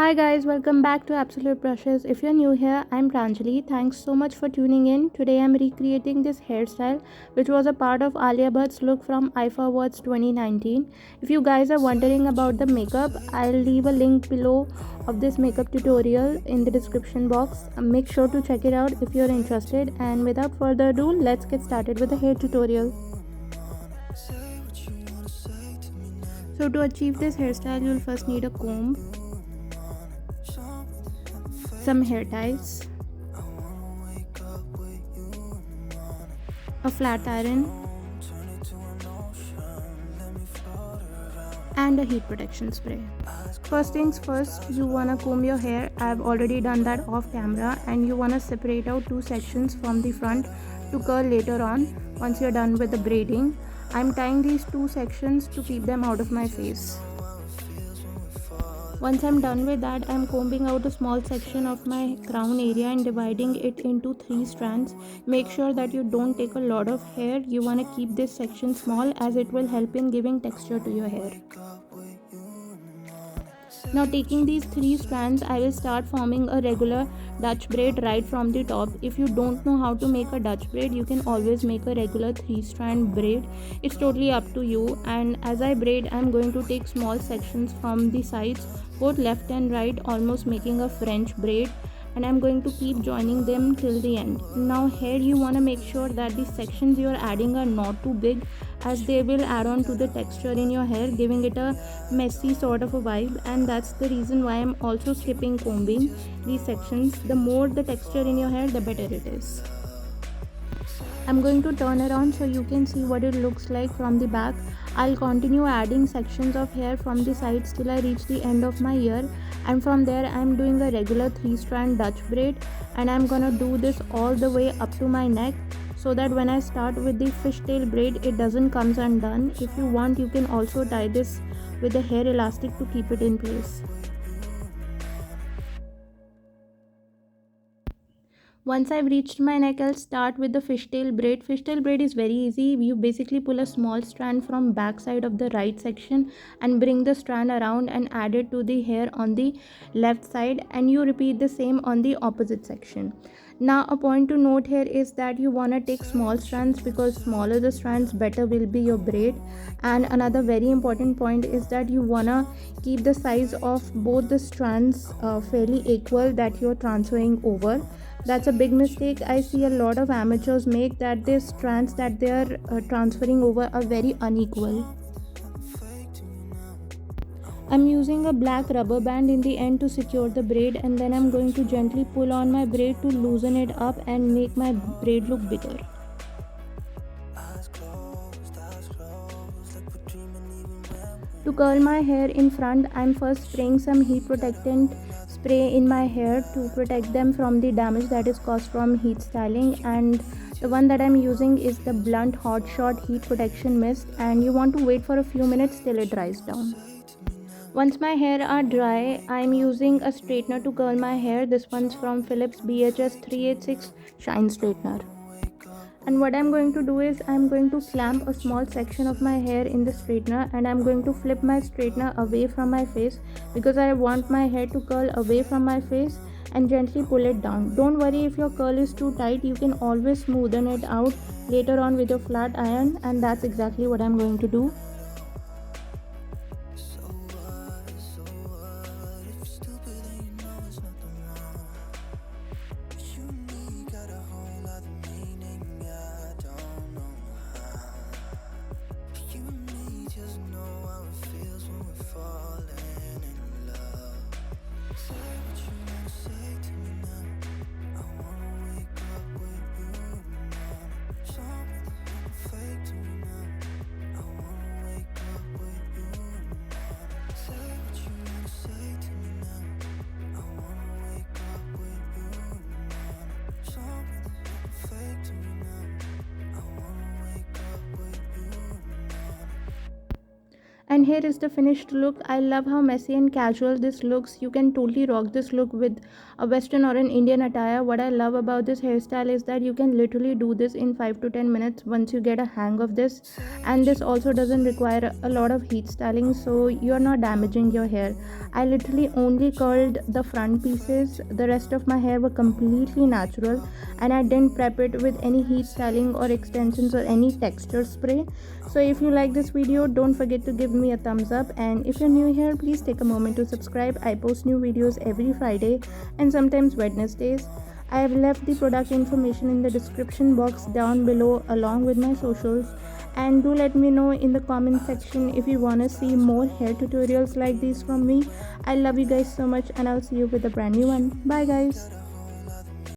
Hi guys, welcome back to Absolute Brushes. If you're new here, I'm Pranjali. Thanks so much for tuning in. Today I'm recreating this hairstyle which was a part of Alia Bhatt's look from IFA Awards 2019. If you guys are wondering about the makeup, I'll leave a link below of this makeup tutorial in the description box. Make sure to check it out if you're interested, and without further ado, let's get started with the hair tutorial. So to achieve this hairstyle, you'll first need a comb, some hair ties, a flat iron, and a heat protection spray. First things first, you wanna comb your hair. I've already done that off camera, and you wanna separate out two sections from the front to curl later on once you're done with the braiding. I'm tying these two sections to keep them out of my face. Once I'm done with that, I'm combing out a small section of my crown area and dividing it into three strands. Make sure that you don't take a lot of hair. You want to keep this section small as it will help in giving texture to your hair. Now taking these three strands, I will start forming a regular Dutch braid right from the top. If you don't know how to make a Dutch braid, you can always make a regular 3-strand braid. It's totally up to you. And as I braid, I'm going to take small sections from the sides, both left and right, almost making a French braid, and I'm going to keep joining them till the end. Now here you want to make sure that the sections you are adding are not too big, as they will add on to the texture in your hair, giving it a messy sort of a vibe, and that's the reason why I'm also skipping combing these sections. The more the texture in your hair, the better it is. I'm going to turn around so you can see what it looks like from the back. I'll continue adding sections of hair from the sides till I reach the end of my ear, and from there I'm doing a regular 3-strand Dutch braid, and I'm gonna do this all the way up to my neck, so that when I start with the fishtail braid, it doesn't comes undone. If you want, you can also tie this with a hair elastic to keep it in place. Once I've reached my neck, I'll start with the fishtail braid. Fishtail braid is very easy. You basically pull a small strand from back side of the right section and bring the strand around and add it to the hair on the left side, and you repeat the same on the opposite section. Now a point to note here is that you want to take small strands, because smaller the strands, better will be your braid. And another very important point is that you want to keep the size of both the strands fairly equal that you're transferring over. That's a big mistake I see a lot of amateurs make, that their strands that they are transferring over are very unequal. I'm using a black rubber band in the end to secure the braid, and then I'm going to gently pull on my braid to loosen it up and make my braid look bigger. To curl my hair in front, I'm first spraying some heat protectant spray in my hair to protect them from the damage that is caused from heat styling, and the one that I'm using is the Blunt Hot Shot Heat Protection Mist, and you want to wait for a few minutes till it dries down. Once my hair are dry, I'm using a straightener to curl my hair. This one's from Philips BHS 386 Shine Straightener. And what I'm going to do is I'm going to clamp a small section of my hair in the straightener, and I'm going to flip my straightener away from my face, because I want my hair to curl away from my face, and gently pull it down. Don't worry if your curl is too tight, you can always smoothen it out later on with your flat iron, and that's exactly what I'm going to do. And here is the finished look. I love how messy and casual this looks. You can totally rock this look with a western or an Indian attire. What I love about this hairstyle is that you can literally do this in 5 to 10 minutes once you get a hang of this. And this also doesn't require a lot of heat styling, so you're not damaging your hair. I literally only curled the front pieces. The rest of my hair were completely natural, and I didn't prep it with any heat styling or extensions or any texture spray. So if you like this video, don't forget to give me a thumbs up, and if you're new here, please take a moment to subscribe. I post new videos every Friday and sometimes Wednesdays. I have left the product information in the description box down below along with my socials, and do let me know in the comment section if you want to see more hair tutorials like these from me. I love you guys so much, and I'll see you with a brand new one. Bye guys.